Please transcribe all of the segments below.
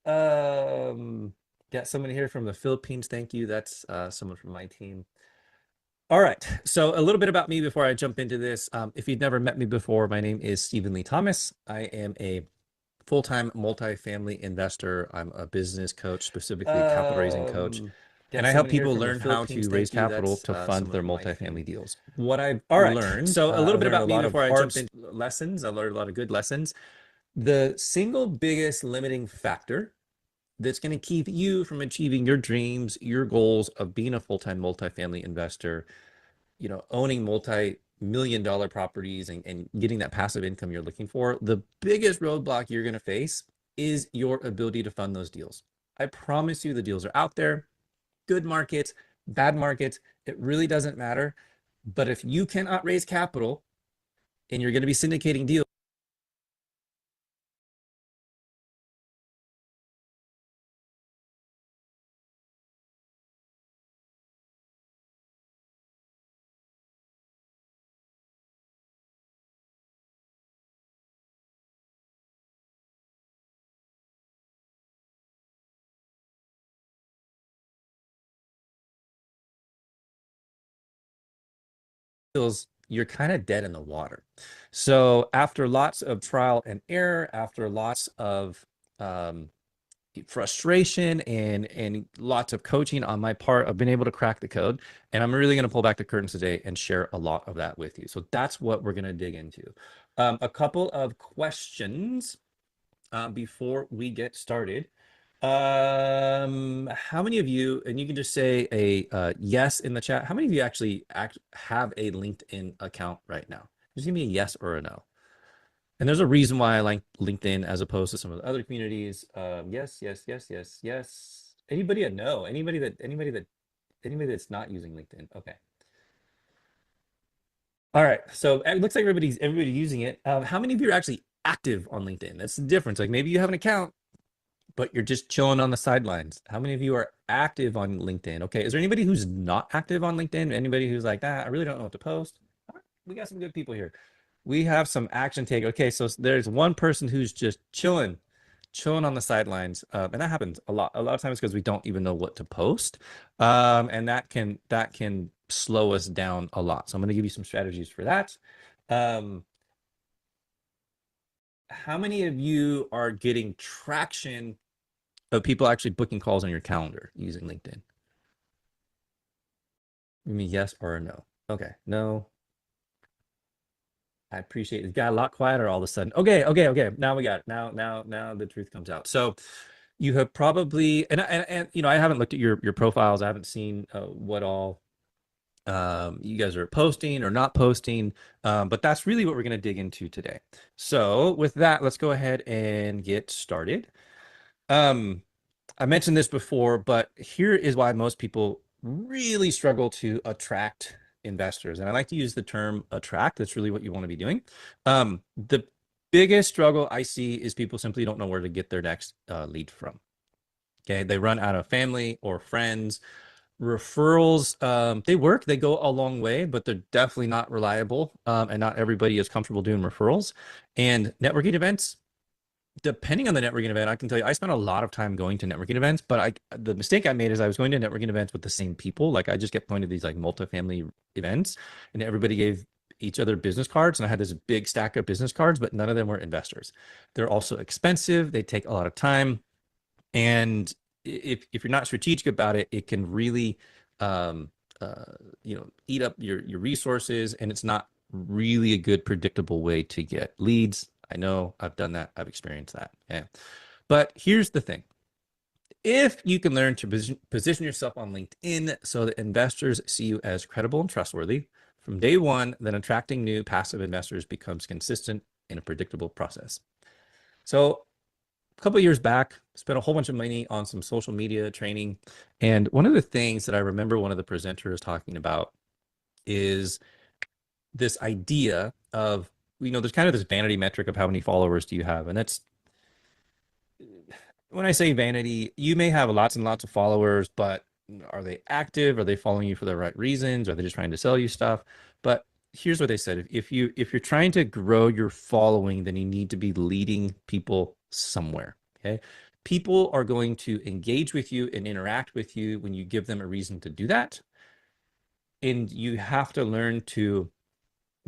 Got someone here from the Philippines. Thank you. That's someone from my team. All right. So a little bit about me before I jump into this. If you've never met me before, my name is Stephen Lee Thomas. I am a full-time multifamily investor. I'm a business coach, specifically a capital raising coach. And Got I help someone here people from the learn how Philippines. to raise Thank you. capital That's to fund someone their from my team. multifamily deals. What I've All right. learned, So a little I've bit learned a about me lot of before I hard jump in. lessons. I learned a lot of good lessons. The single biggest limiting factor that's going to keep you from achieving your dreams, your goals of being a full-time multifamily investor, owning multi-million dollar properties and getting that passive income you're looking for, the biggest roadblock you're going to face is your ability to fund those deals. I promise you the deals are out there, good markets, bad markets, it really doesn't matter. But if you cannot raise capital and you're going to be syndicating deals, you're kind of dead in the water. So after lots of trial and error, after lots of um, frustration and lots of coaching on my part, I've been able to crack the code. And I'm really going to pull back the curtains today and share a lot of that with you. So that's what we're going to dig into. A couple of questions before we get started. How many of you, and you can just say a yes in the chat, how many of you actually have a LinkedIn account right now? Just give me a yes or a no. And there's a reason why I like LinkedIn as opposed to some of the other communities. Yes, yes, yes, yes, yes. Anybody a no? Anybody that's not using LinkedIn? Okay. All right. So it looks like everybody using it. How many of you are actually active on LinkedIn? That's the difference. Like maybe you have an account, but you're just chilling on the sidelines. How many of you are active on LinkedIn? Okay. Is there anybody who's not active on LinkedIn? Anybody who's like, I really don't know what to post? All right, we got some good people here. We have some action take. Okay. So there's one person who's just chilling on the sidelines. And that happens a lot of times because we don't even know what to post. And that can slow us down a lot. So I'm going to give you some strategies for that. Um, how many of you are getting traction of people actually booking calls on your calendar using LinkedIn? You mean yes or no? Okay, no. I appreciate it. It got a lot quieter all of a sudden. Okay, okay, okay. Now we got it. Now the truth comes out. So you have probably and I haven't looked at your profiles. I haven't seen what all you guys are posting or not posting, but that's really what we're going to dig into today. So with that, let's go ahead and get started. Um, I mentioned this before, but here is why most people really struggle to attract investors. And I like to use the term attract. That's really what you want to be doing. The biggest struggle I see is people simply don't know where to get their next lead from. Okay. They run out of family or friends. Referrals, they work, they go a long way, but they're definitely not reliable. And not everybody is comfortable doing referrals. And networking events, depending on the networking event, I can tell you, I spent a lot of time going to networking events, but the mistake I made is I was going to networking events with the same people. Like I just kept going to these like multifamily events and everybody gave each other business cards. And I had this big stack of business cards, but none of them were investors. They're also expensive. They take a lot of time. And if you're not strategic about it, it can really, um, uh, eat up your resources, and it's not really a good predictable way to get leads. I know I've done that. I've experienced that. Yeah. But here's the thing. If you can learn to position yourself on LinkedIn so that investors see you as credible and trustworthy from day one, then attracting new passive investors becomes consistent and a predictable process. So a couple of years back, spent a whole bunch of money on some social media training. And one of the things that I remember one of the presenters talking about is this idea of, there's kind of this vanity metric of how many followers do you have. And that's when I say vanity, you may have lots and lots of followers, but are they active? Are they following you for the right reasons? Are they just trying to sell you stuff? But here's what they said. If you're trying to grow your following, then you need to be leading people somewhere. Okay. People are going to engage with you and interact with you when you give them a reason to do that. And you have to learn to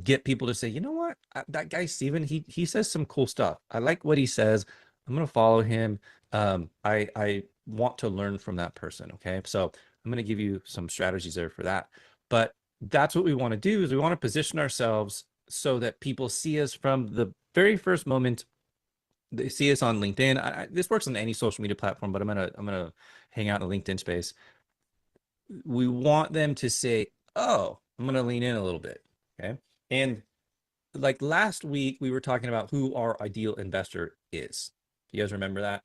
get people to say, you know what, that guy Steven, he says some cool stuff. I like what he says. I'm gonna follow him. I want to learn from that person. Okay, so I'm gonna give you some strategies there for that. But that's what we want to do, is we want to position ourselves so that people see us from the very first moment they see us on LinkedIn. This works on any social media platform, but I'm gonna hang out in the LinkedIn space. We want them to say, "Oh, I'm gonna lean in a little bit." Okay, and like last week we were talking about who our ideal investor is. You guys remember that?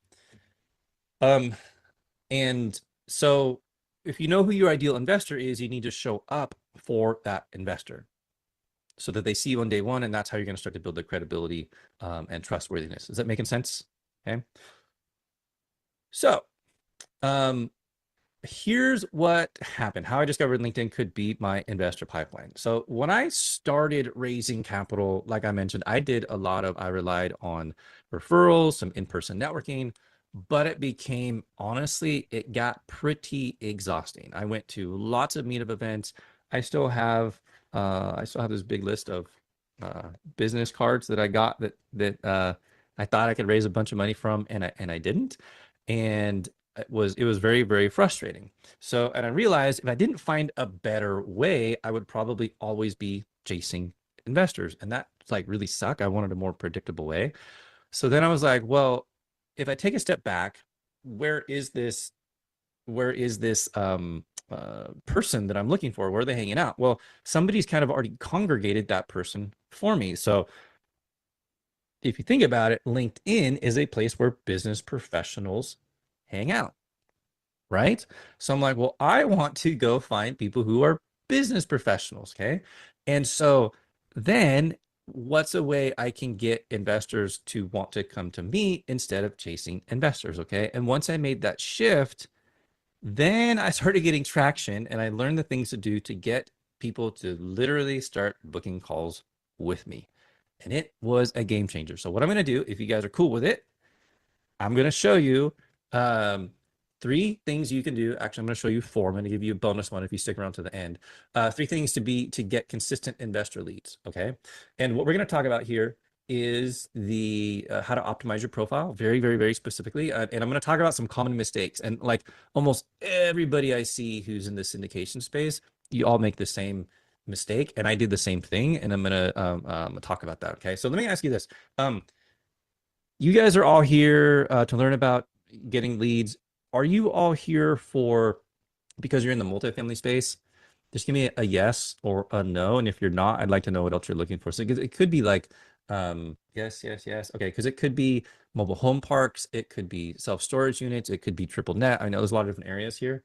Um, and so if you know who your ideal investor is, you need to show up for that investor so that they see you on day one, and that's how you're going to start to build the credibility and trustworthiness. Is that making sense? Okay. So um, here's what happened. How I discovered LinkedIn could be my investor pipeline. So when I started raising capital, like I mentioned, I relied on referrals, some in-person networking, but it became, honestly, it got pretty exhausting. I went to lots of meetup events. I still have, I still have this big list of business cards that I got that I thought I could raise a bunch of money from, and I didn't. And it was very, very frustrating. So, and I realized if I didn't find a better way, I would probably always be chasing investors, and that like really suck. I wanted a more predictable way. So then I was like, well, if I take a step back, where is this person that I'm looking for? Where are they hanging out? Well, somebody's kind of already congregated that person for me. So if you think about it, LinkedIn is a place where business professionals hang out, right? So I'm like, well, I want to go find people who are business professionals, okay? And so then what's a way I can get investors to want to come to me instead of chasing investors, okay? And once I made that shift, then I started getting traction, and I learned the things to do to get people to literally start booking calls with me. And it was a game changer. So what I'm going to do, if you guys are cool with it, I'm going to show you um, three things you can do. Actually, I'm going to show you four. I'm going to give you a bonus one if you stick around to the end. Three things to get consistent investor leads. Okay, and what we're going to talk about here is the how to optimize your profile very, very, very specifically. And I'm going to talk about some common mistakes. And like almost everybody I see who's in the syndication space, you all make the same mistake, and I did the same thing. And I'm going to talk about that. Okay, so let me ask you this. You guys are all here to learn about getting leads. Are you all here for because you're in the multifamily space? Just give me a yes or a no. And if you're not, I'd like to know what else you're looking for. So it could be like yes, yes, yes. Okay, because it could be mobile home parks, it could be self-storage units, it could be triple net. I know there's a lot of different areas here.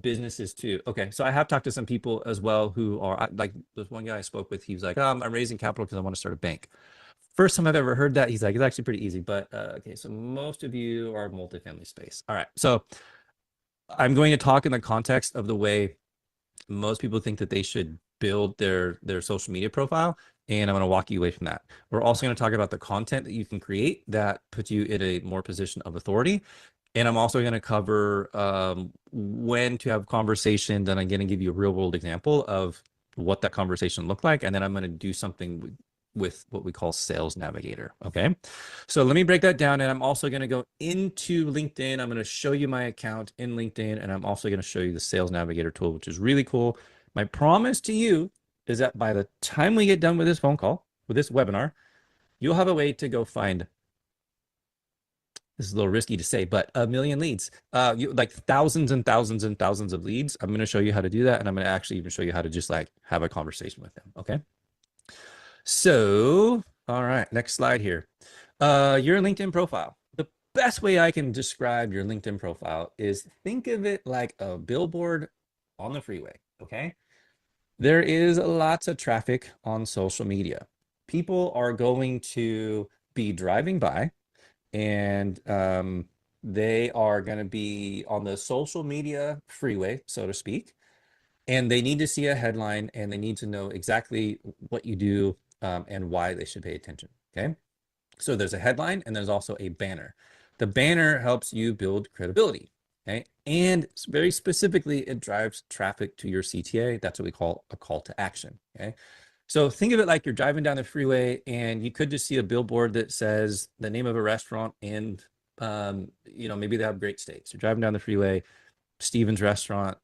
Businesses too. Okay, so I have talked to some people as well who are like there's one guy I spoke with. He was like, I'm raising capital because I want to start a bank. First time I've ever heard that. He's like, it's actually pretty easy. But okay, so most of you are multifamily space. All right. So I'm going to talk in the context of the way most people think that they should build their social media profile. And I'm going to walk you away from that. We're also going to talk about the content that you can create that puts you in a more position of authority. And I'm also going to cover when to have conversations, and I'm going to give you a real world example of what that conversation looked like. And then I'm going to do something with what we call Sales Navigator. Okay. So let me break that down. And I'm also going to go into LinkedIn. I'm going to show you my account in LinkedIn. And I'm also going to show you the Sales Navigator tool, which is really cool. My promise to you is that by the time we get done with this phone call, with this webinar, you'll have a way to go find, this is a little risky to say, but a million leads, like thousands and thousands and thousands of leads. I'm going to show you how to do that. And I'm going to actually even show you how to just like have a conversation with them. Okay. So, all right, next slide here. Your LinkedIn profile. The best way I can describe your LinkedIn profile is think of it like a billboard on the freeway. Okay. There is lots of traffic on social media. People are going to be driving by, and they are going to be on the social media freeway, so to speak, and they need to see a headline, and they need to know exactly what you do and why they should pay attention. Okay. So there's a headline and there's also a banner. The banner helps you build credibility. Okay. And very specifically, it drives traffic to your CTA. That's what we call a call to action. Okay. So think of it like you're driving down the freeway and you could just see a billboard that says the name of a restaurant and maybe they have great steaks. You're driving down the freeway, Steven's restaurant,